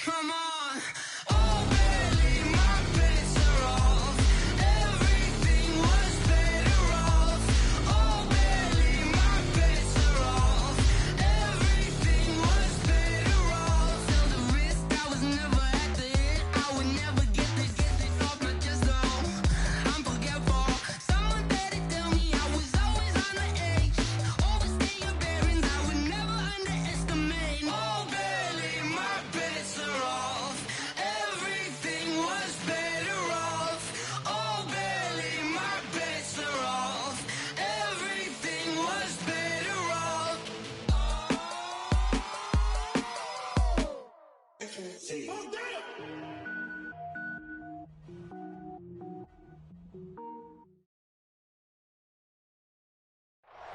Come on. Oh, barely, my bets are off. Everything was better off. Oh, barely, my bets are off. Everything was better off. Till the risk, I was never at the hit. I would never get this off my chest, though. I'm forgetful. Someone better tell me I was always on the edge. Overstay your bearings, I would never underestimate. Oh, barely, my bets are off. Everything was better off. Oh, barely, my bets are off. Everything was better off.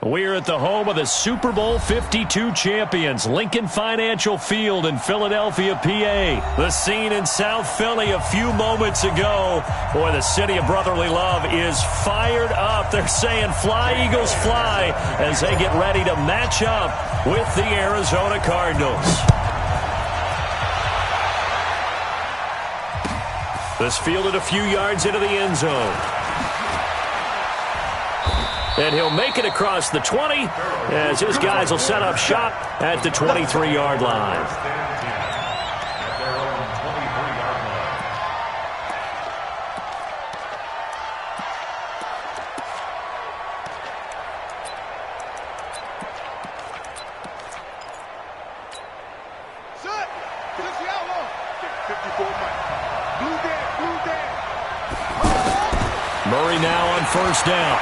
We're at the home of the Super Bowl 52 champions, Lincoln Financial Field in Philadelphia, PA. The scene in South Philly a few moments ago. Boy, the city of brotherly love is fired up. They're saying, "Fly, Eagles, fly," as they get ready to match up with the Arizona Cardinals. This fielded a few yards into the end zone. And he'll make it across the 20 as his guys will set up shop at the 23-yard line. Murray now on first down.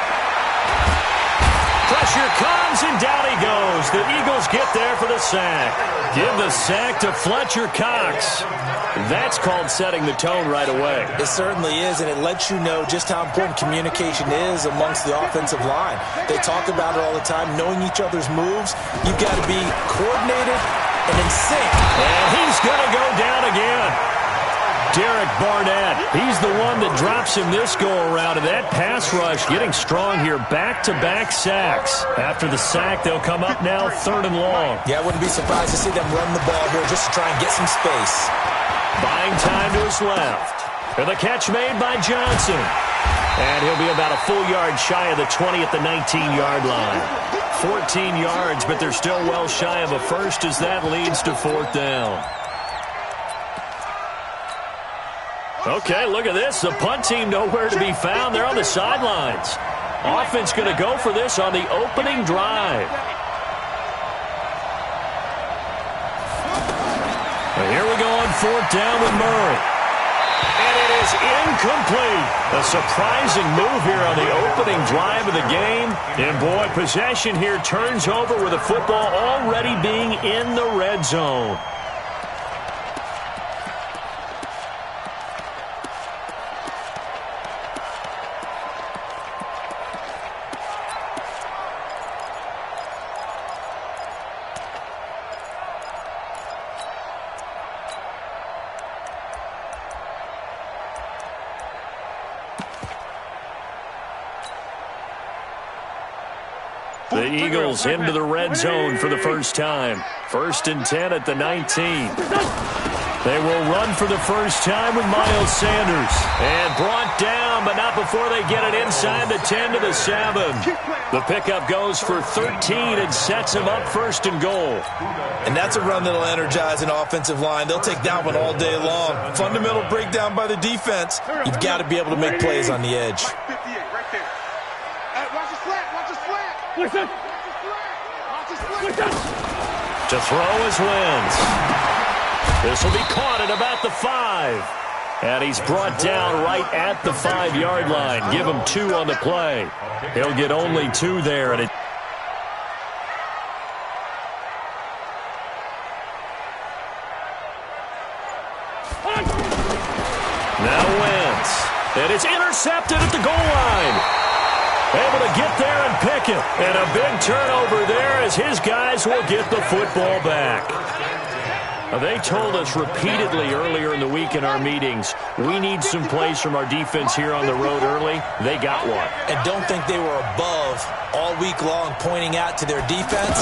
Pressure comes, and down he goes. The Eagles get there for the sack. Give the sack to Fletcher Cox. That's called setting the tone right away. It certainly is, and it lets you know just how important communication is amongst the offensive line. They talk about it all the time, knowing each other's moves. You've got to be coordinated and in sync. And he's going to go down again. Derek Barnett, he's the one that drops him this go-around, and that pass rush getting strong here. Back-to-back sacks. After the sack, they'll come up now 3rd and long. Yeah, I wouldn't be surprised to see them run the ball here just to try and get some space. Buying time to his left. And the catch made by Johnson. And he'll be about a full yard shy of the 20 at the 19-yard line. 14 yards, but they're still well shy of a first as that leads to 4th down. Okay, look at this. The punt team nowhere to be found. They're on the sidelines. Offense going to go for this on the opening drive. And here we go on 4th down with Murray. And it is incomplete. A surprising move here on the opening drive of the game. And boy, possession here turns over with the football already being in the red zone. The Eagles into the red zone for the first time. 1st and 10 at the 19. They will run for the first time with Miles Sanders. And brought down, but not before they get it inside the 10 to the 7. The pickup goes for 13 and sets him up 1st and goal. And that's a run that'll energize an offensive line. They'll take that one all day long. Fundamental breakdown by the defense. You've got to be able to make plays on the edge. To throw his wins. This will be caught at about the 5. And he's brought down right at the 5-yard line. Give him 2 on the play. He'll get only 2 there. And now Wentz. And it's intercepted at the goal line. Able to get there and pick it. And a big turnover there as his guys will get the football back. They told us repeatedly earlier in the week in our meetings, we need some plays from our defense here on the road early. They got one. And don't think they were above all week long pointing out to their defense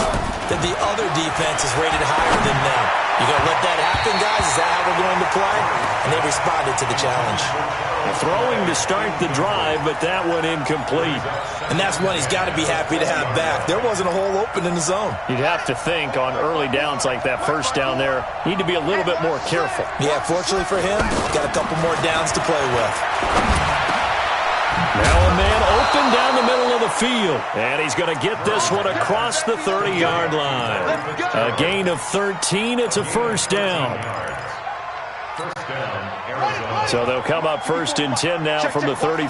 that the other defense is rated higher than them. You going to let that happen, guys? Is that how we're going to play? And they responded to the challenge. Throwing to start the drive, but that one incomplete. And that's one he's got to be happy to have back. There wasn't a hole open in the zone. You'd have to think on early downs like that first down there, need to be a little bit more careful. Yeah, fortunately for him, got a couple more downs to play with. Now a man open down the middle of the field. And he's going to get this one across the 30-yard line. A gain of 13. It's a first down. So they'll come up 1st and 10 now from the 33.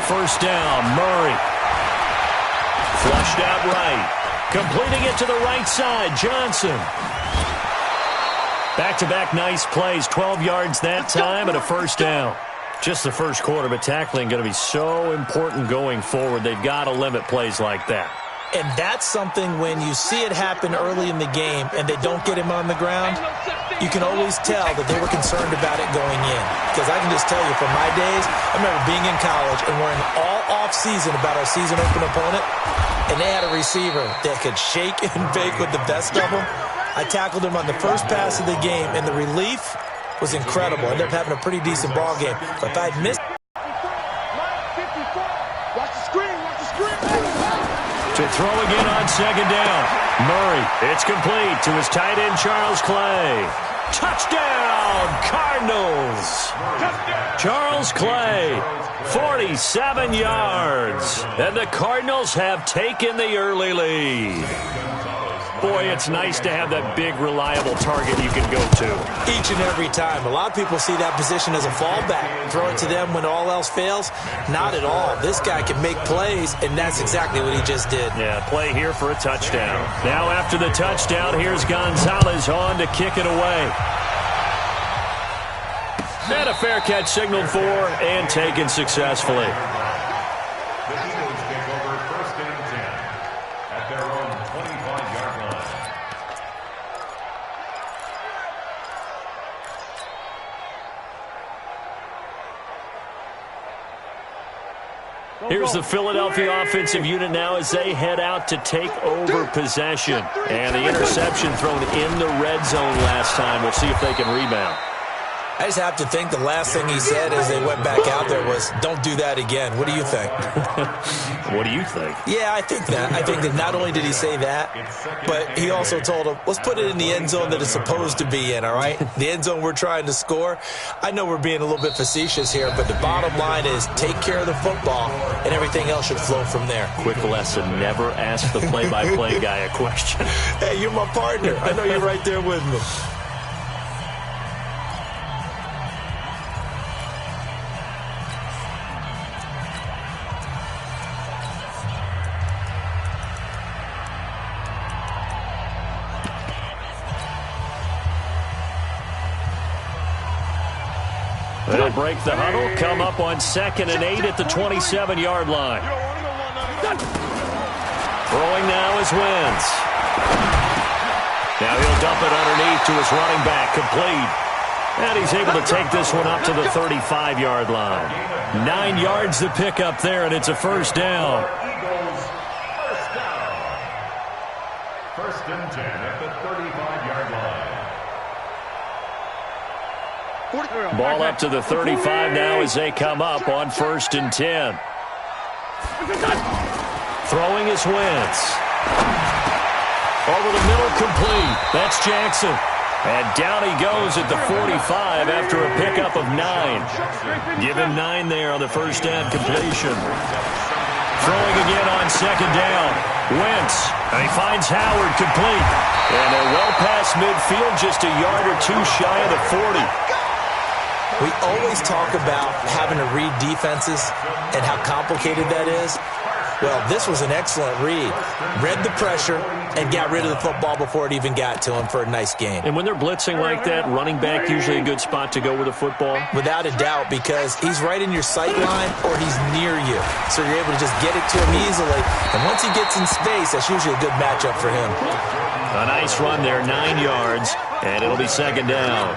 First down, Murray. Flushed out right. Completing it to the right side, Johnson. Back-to-back nice plays, 12 yards that time and a first down. Just the first quarter, but tackling going to be so important going forward. They've got to limit plays like that. And that's something when you see it happen early in the game and they don't get him on the ground, you can always tell that they were concerned about it going in. Because I can just tell you from my days, I remember being in college and worrying all off-season about our season open opponent, and they had a receiver that could shake and bake with the best of them. I tackled him on the first pass of the game, and the relief was incredible. I ended up having a pretty decent ball game. But if I'd missed... To throw again on second down. Murray, it's complete to his tight end, Charles Clay. Touchdown, Cardinals. Charles Clay, 47 yards. And the Cardinals have taken the early lead. Boy, it's nice to have that big, reliable target you can go to. Each and every time. A lot of people see that position as a fallback. Throw it to them when all else fails. Not at all. This guy can make plays, and that's exactly what he just did. Yeah, play here for a touchdown. Now after the touchdown, here's Gonzalez on to kick it away. And a fair catch signaled for and taken successfully. Here's the Philadelphia offensive unit now as they head out to take over possession. And the interception thrown in the red zone last time. We'll see if they can rebound. I just have to think the last thing he said as they went back out there was, don't do that again. What do you think? What do you think? Yeah, I think that. I think that not only did he say that, but he also told him, let's put it in the end zone that it's supposed to be in, all right? The end zone we're trying to score. I know we're being a little bit facetious here, but the bottom line is take care of the football, and everything else should flow from there. Quick lesson, never ask the play-by-play guy a question. Hey, you're my partner. I know you're right there with me. They'll break the huddle, come up on 2nd and 8 at the 27-yard line. Throwing now is Wentz. Now he'll dump it underneath to his running back, complete. And he's able to take this one up to the 35-yard line. 9 yards to pick up there, and it's a first down. First and 10 at the 35-yard line. Ball up to the 35 now as they come up on 1st and 10. Throwing is Wentz. Over the middle, complete. That's Jackson. And down he goes at the 45 after a pickup of 9. Give him 9 there on the first down completion. Throwing again on 2nd down. Wentz. And he finds Howard, complete. And they're well past midfield, just a yard or two shy of the 40. We always talk about having to read defenses and how complicated that is. Well, this was an excellent read. Read the pressure and got rid of the football before it even got to him for a nice game. And when they're blitzing like that, running back usually a good spot to go with a football? Without a doubt, because he's right in your sight line or he's near you. So you're able to just get it to him easily. And once he gets in space, that's usually a good matchup for him. A nice run there, 9 yards, and it'll be 2nd down.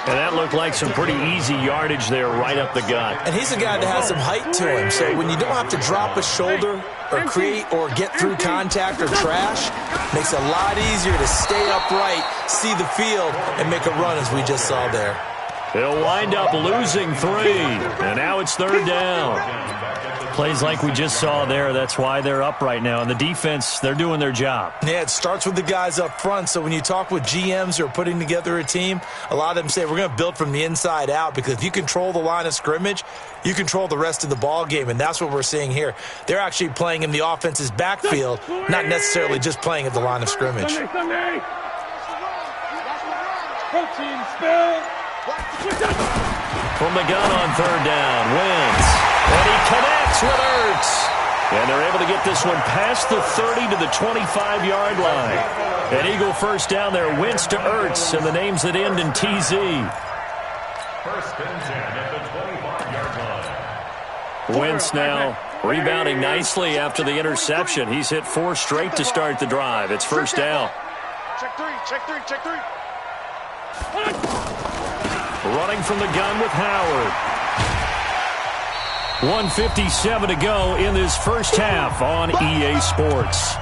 And that looked like some pretty easy yardage there right up the gut. And he's a guy that has some height to him, so when you don't have to drop a shoulder or create or get through contact or trash, makes it a lot easier to stay upright, see the field, and make a run as we just saw there. They'll wind up losing 3, and now it's 3rd down. Plays like we just saw there, that's why they're up right now. And the defense, they're doing their job. Yeah, it starts with the guys up front. So when you talk with GMs who are putting together a team, a lot of them say we're going to build from the inside out, because if you control the line of scrimmage, you control the rest of the ball game, and that's what we're seeing here. They're actually playing in the offense's backfield, not necessarily just playing at the line of scrimmage. From the gun on 3rd down, Wentz. And he connects with Ertz. And they're able to get this one past the 30 to the 25-yard line. An Eagle first down there, Wentz to Ertz, and the names that end in TZ. 1st and 10 at the 25-yard line. Wentz now rebounding nicely after the interception. He's hit 4 straight to start the drive. It's 1st down. Check three. Running from the gun with Howard. 1:57 to go in this first half on EA Sports.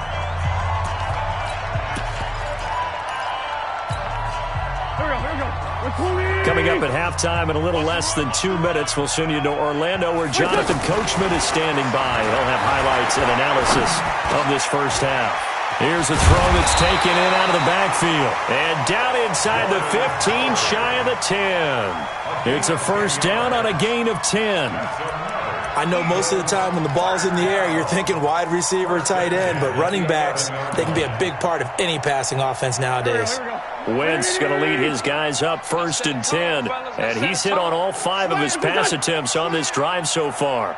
Coming up at halftime in a little less than 2 minutes, we'll send you to Orlando, where Jonathan Coachman is standing by. He'll have highlights and analysis of this first half. Here's a throw that's taken in out of the backfield. And down inside the 15, shy of the 10. It's a first down on a gain of 10. I know most of the time when the ball's in the air, you're thinking wide receiver, tight end, but running backs, they can be a big part of any passing offense nowadays. Wentz going to lead his guys up 1st and 10. And he's hit on all 5 of his pass attempts on this drive so far.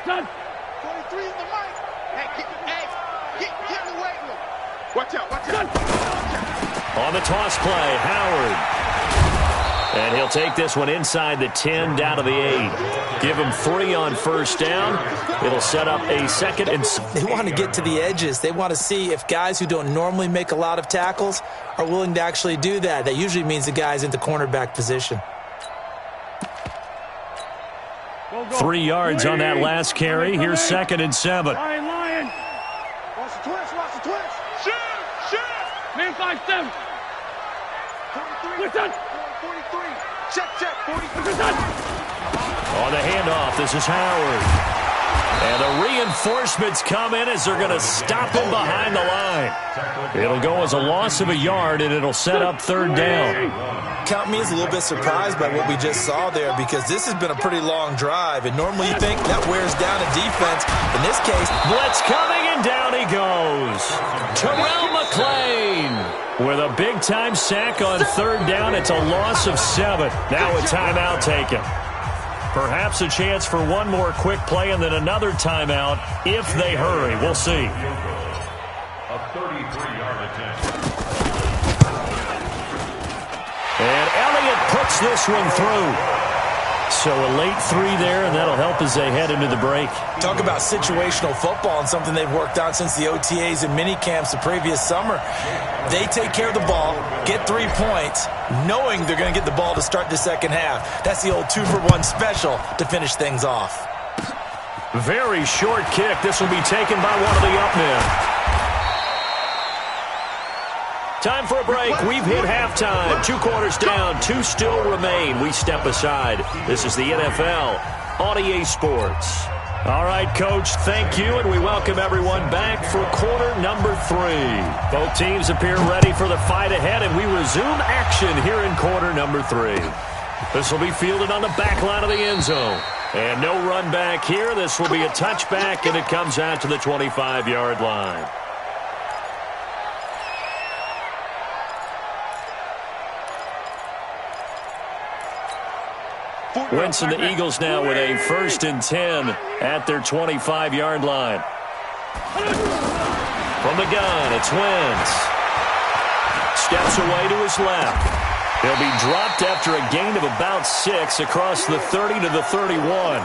Done. 43 in the mic. Hey, get in the weight room. Watch out. On the toss play, Howard. And he'll take this one inside the 10, down to the 8. Give him 3 on 1st down. It'll set up a 2nd and... They want to get to the edges. They want to see if guys who don't normally make a lot of tackles are willing to actually do that. That usually means the guy's in the cornerback position. 3 yards on that last carry. Here's 2nd and 7. Lion. Watch the twist. Shoot. Man 5-7. 43. 43. Check. 43. On the handoff, this is Howard. And the reinforcements come in as they're going to stop him behind the line. It'll go as a loss of a yard, and it'll set up 3rd down. Count me as a little bit surprised by what we just saw there, because this has been a pretty long drive, and normally you think that wears down a defense. In this case, blitz coming, and down he goes. Terrell McClain with a big-time sack on 3rd down. It's a loss of 7. Now a timeout taken. Perhaps a chance for one more quick play and then another timeout if they hurry. We'll see. A 33-yard attempt. And Elliott puts this one through. So a late 3 there, and that'll help as they head into the break. Talk about situational football and something they've worked on since the OTAs and mini camps the previous summer. They take care of the ball, get 3 points, knowing they're going to get the ball to start the second half. That's the old 2-for-1 special to finish things off. Very short kick. This will be taken by one of the up men. Time for a break. We've hit halftime. 2 quarters down, 2 still remain. We step aside. This is the NFL on EA Sports. All right, Coach, thank you, and we welcome everyone back for quarter number 3. Both teams appear ready for the fight ahead, and we resume action here in quarter number 3. This will be fielded on the back line of the end zone. And no run back here. This will be a touchback, and it comes out to the 25-yard line. Wentz and the Eagles now with a 1st and 10 at their 25-yard line. From the gun, it's Wentz. Steps away to his left. He'll be dropped after a gain of about 6 across the 30 to the 31.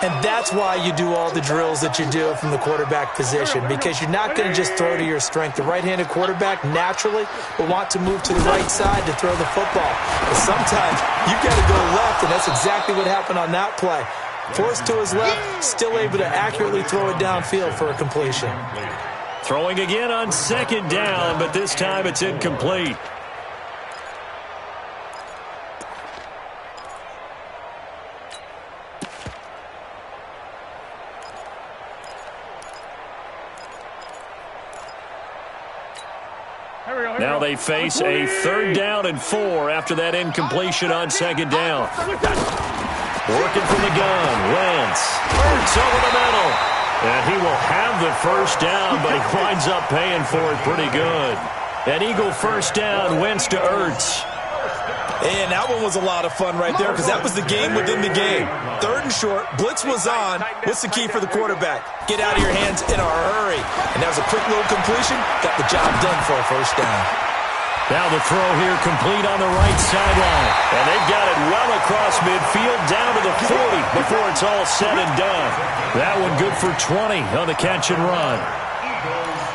And that's why you do all the drills that you do from the quarterback position, because you're not going to just throw to your strength. The right-handed quarterback naturally will want to move to the right side to throw the football. But sometimes you've got to go left, and that's exactly what happened on that play. Forced to his left, still able to accurately throw it downfield for a completion. Throwing again on second down, but this time it's incomplete. Now they face a 3rd down and 4 after that incompletion on second down. Working from the gun, Wentz. Hurts over the middle. And he will have the first down, but he winds up paying for it pretty good. An Eagle first down, Wentz to Ertz. And that one was a lot of fun right there because that was the game within the game. 3rd and short, blitz was on. What's the key for the quarterback? Get out of your hands in a hurry. And that was a quick little completion. Got the job done for a first down. Now the throw here complete on the right sideline. And they've got it well across midfield down to the 40 before it's all said and done. That one good for 20 on the catch and run.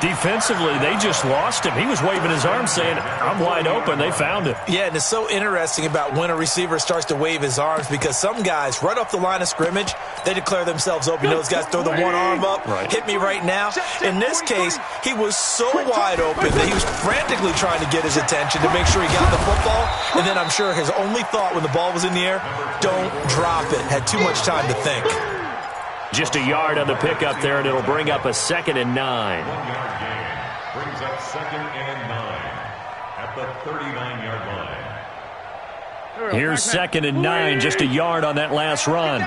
Defensively, they just lost him. He was waving his arms saying, I'm wide open. They found him. Yeah, and it's so interesting about when a receiver starts to wave his arms because some guys, right off the line of scrimmage, they declare themselves open. Those guys throw the one arm up, hit me right now. In this case, he was so wide open that he was frantically trying to get his attention to make sure he got the football. And then I'm sure his only thought when the ball was in the air, don't drop it. Had too much time to think. Just a yard on the pickup there, and it'll bring up a 2nd and 9. 1-yard gain brings up 2nd and 9 at the 39-yard line. Here's 2nd and 9, just a yard on that last run.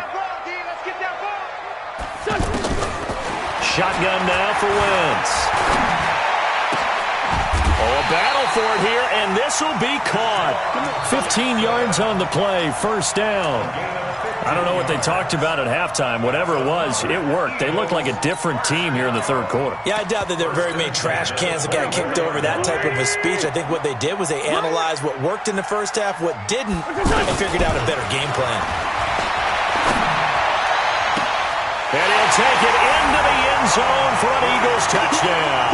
Shotgun now for Wentz. Oh, a battle for it here, and this will be caught. 15 yards on the play, first down. I don't know what they talked about at halftime. Whatever it was, it worked. They looked like a different team here in the 3rd quarter. Yeah, I doubt that there were very many trash cans that got kicked over, that type of a speech. I think what they did was they analyzed what worked in the first half, what didn't, and figured out a better game plan. And he'll take it into the end zone for an Eagles touchdown.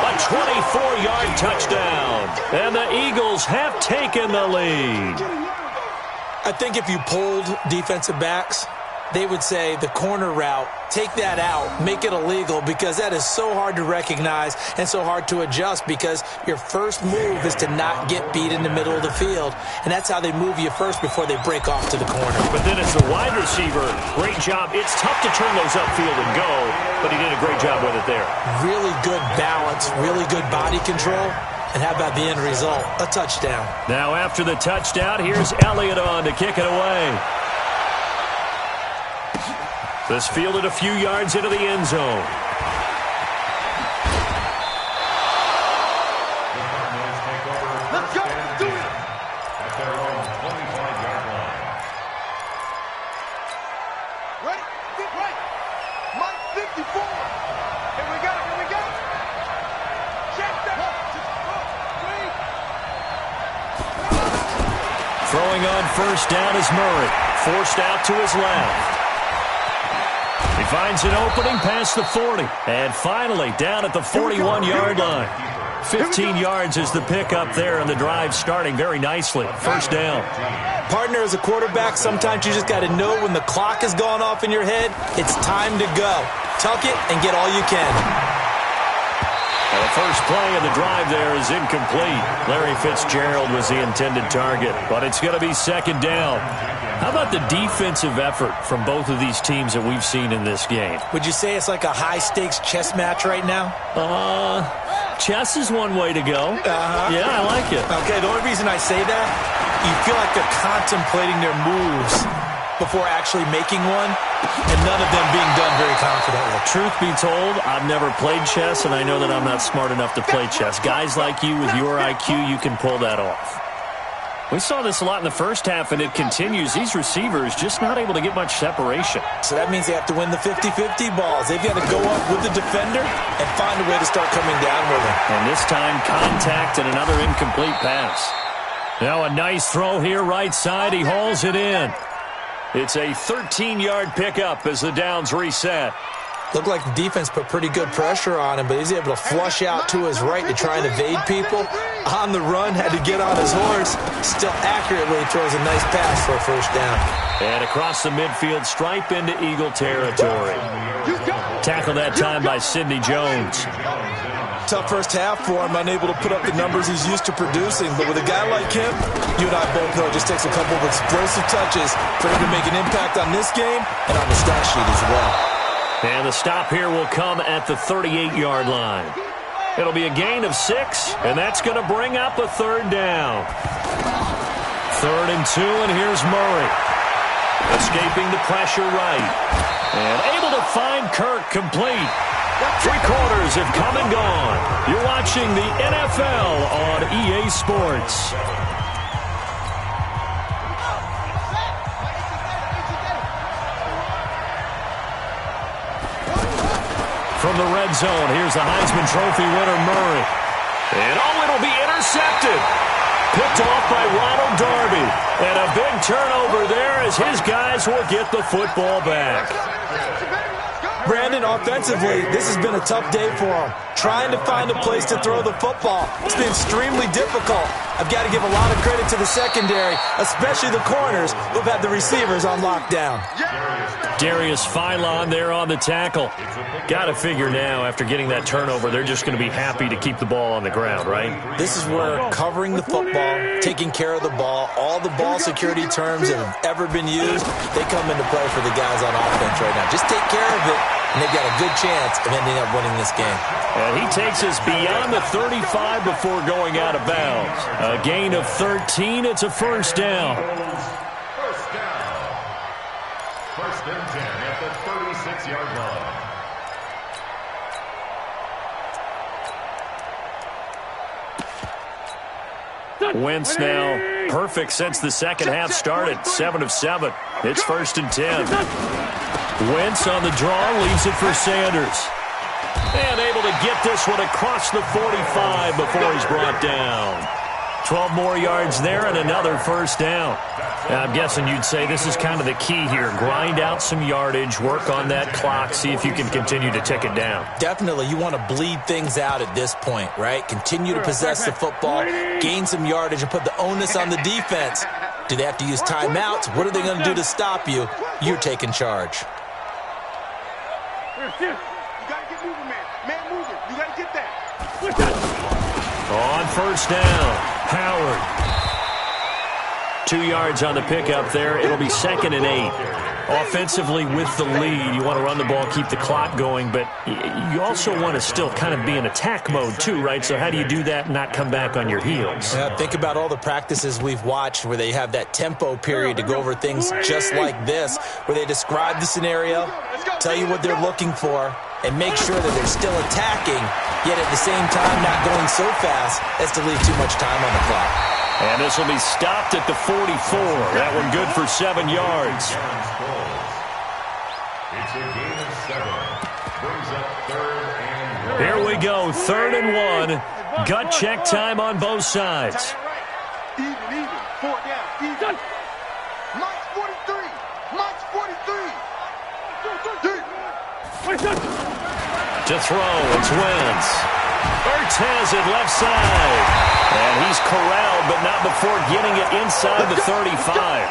A 24-yard touchdown. And the Eagles have taken the lead. I think if you polled defensive backs, they would say the corner route, take that out, make it illegal, because that is so hard to recognize and so hard to adjust because your first move is to not get beat in the middle of the field. And that's how they move you first before they break off to the corner. But then as the wide receiver, great job. It's tough to turn those upfield and go, but he did a great job with it there. Really good balance, really good body control. And how about the end result? A touchdown. Now after the touchdown, here's Elliott on to kick it away. This fielded a few yards into the end zone. Let's go. Do it. At their own 25-yard line. Ready? Get right. Mike 54. Here we go. Here we go. Check that. Throwing on first down is Murray. Forced out to his left. He finds an opening past the 40. And finally down at the 41-yard line. 15 yards is the pickup there, and the drive starting very nicely. First down. Partner, as a quarterback, sometimes you just got to know when the clock has gone off in your head, it's time to go. Tuck it and get all you can. And the first play of the drive there is incomplete. Larry Fitzgerald was the intended target, but it's going to be second down. How about the defensive effort from both of these teams that we've seen in this game? Would you say it's like a high-stakes chess match right now? Chess is one way to go. Yeah, I like it. Okay, the only reason I say that, you feel like they're contemplating their moves before actually making one, and none of them being done very confidently. Truth be told, I've never played chess, and I know that I'm not smart enough to play chess. Guys like you with your IQ, you can pull that off. We saw this a lot in the first half, and it continues. These receivers just not able to get much separation. So that means they have to win the 50-50 balls. They've got to go up with the defender and find a way to start coming down with him. And this time, contact and another incomplete pass. Now a nice throw here right side. He hauls it in. It's a 13-yard pickup as the downs reset. Looked like the defense put pretty good pressure on him, but he's able to flush out to his right to try and evade people. On the run, had to get on his horse. Still accurately throws a nice pass for a first down. And across the midfield stripe into Eagle territory. Tackled that time by Sidney Jones. Tough first half for him, unable to put up the numbers he's used to producing. But with a guy like him, you and I both know it just takes a couple of explosive touches for him to make an impact on this game and on the stat sheet as well. And the stop here will come at the 38-yard line. It'll be a gain of 6, and that's going to bring up a third down. 3rd and 2, and here's Murray. Escaping the pressure right. And able to find Kirk complete. 3 quarters have come and gone. You're watching the NFL on EA Sports. From the red zone, here's the Heisman Trophy winner, Murray. And it'll be intercepted. Picked off by Ronald Darby. And a big turnover there as his guys will get the football back. Brandon, offensively, this has been a tough day for him. Trying to find a place to throw the football. It's been extremely difficult. I've got to give a lot of credit to the secondary, especially the corners who've had the receivers on lockdown. Darius Philon there on the tackle. Got to figure now, after getting that turnover, they're just going to be happy to keep the ball on the ground, right? This is where covering the football, taking care of the ball, all the ball security terms that have ever been used, they come into play for the guys on offense right now. Just take care of it, and they've got a good chance of ending up winning this game. And he takes us beyond the 35 before going out of bounds. A gain of 13. It's a first down. First down. 1st and 10 at the 36-yard line. Wentz now perfect since the second half started. 7 of 7. It's 1st and 10. Wentz on the draw, leaves it for Sanders. And able to get this one across the 45 before he's brought down. 12 more yards there and another first down. I'm guessing you'd say this is kind of the key here. Grind out some yardage, work on that clock, see if you can continue to tick it down. Definitely, you want to bleed things out at this point, right? Continue to possess the football, gain some yardage, and put the onus on the defense. Do they have to use timeouts? What are they going to do to stop you? You're taking charge. You got to get moving, man. Man moving. You got to get that. On first down, Howard. 2 yards on the pickup there. It'll be 2nd and 8. Offensively with the lead, you want to run the ball, keep the clock going, but you also want to still kind of be in attack mode too, right? So how do you do that and not come back on your heels? Yeah, think about all the practices we've watched where they have that tempo period to go over things just like this, where they describe the scenario, tell you what they're looking for, and make sure that they're still attacking, yet at the same time not going so fast as to leave too much time on the clock. And this will be stopped at the 44. That one good for 7 yards. It's a gain of 7. Brings up 3rd and 1. Here we go, 3rd and 1. Gut check time on both sides. Even. 4 down. Even. Mike's 43. Mike's 43. To throw, it's Wentz. Ertz has it left side. And he's corralled, but not before getting it inside the 35.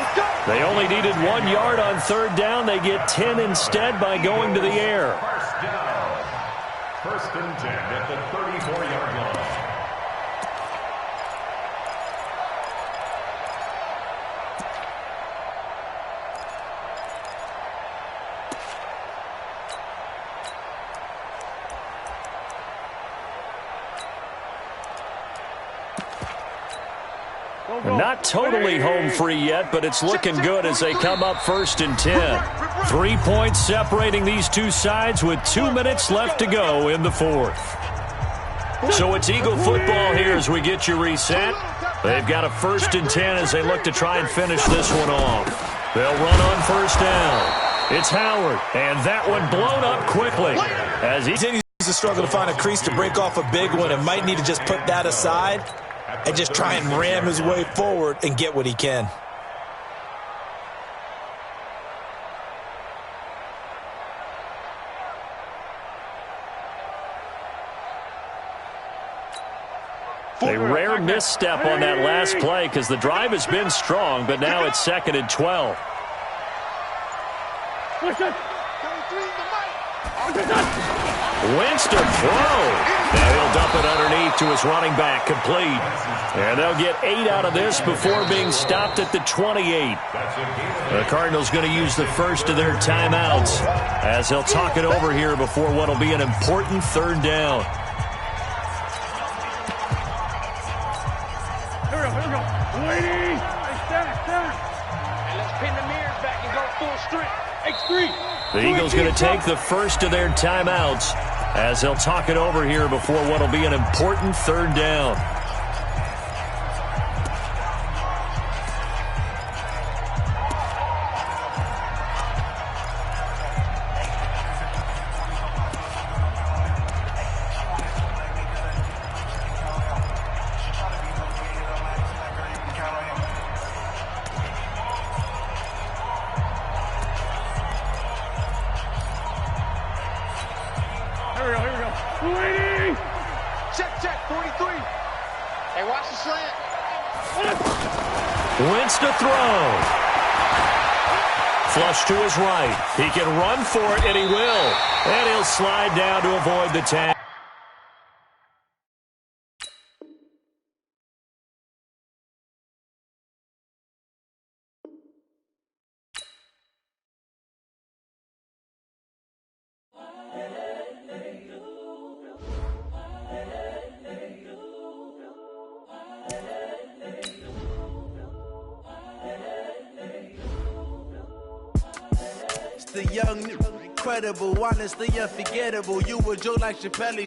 They only needed 1 yard on 3rd down. They get 10 instead by going to the air. First down. 1st and 10 at the 34-yard line. Not totally home free yet, but it's looking good as they come up 1st and 10. 3 points separating these two sides with 2 minutes left to go in the 4th. So it's Eagle football here as we get you reset. They've got a 1st and 10 as they look to try and finish this one off. They'll run on 1st down. It's Howard, and that one blown up quickly as he continues to struggle to find a crease to break off a big one and might need to just put that aside and just try and ram his way forward and get what he can. A rare misstep on that last play because the drive has been strong, but now it's 2nd and 12. Wentz to throw. Now he'll dump it underneath to his running back, complete. And they'll get 8 out of this before being stopped at the 28. The Cardinals going to use the first of their timeouts as they'll talk it over here before what will be an important 3rd down. Here we go. Lady. And let's pin the mirrors back and go full strength. X3. The Eagles going to take the first of their timeouts as they'll talk it over here before what will be an important 3rd down. Check, 43. Hey, watch the slant. Wentz to throw. Flush to his right. He can run for it, and he will. And he'll slide down to avoid the tackle. The young, incredible, honestly unforgettable. You were Joe like Chappelle.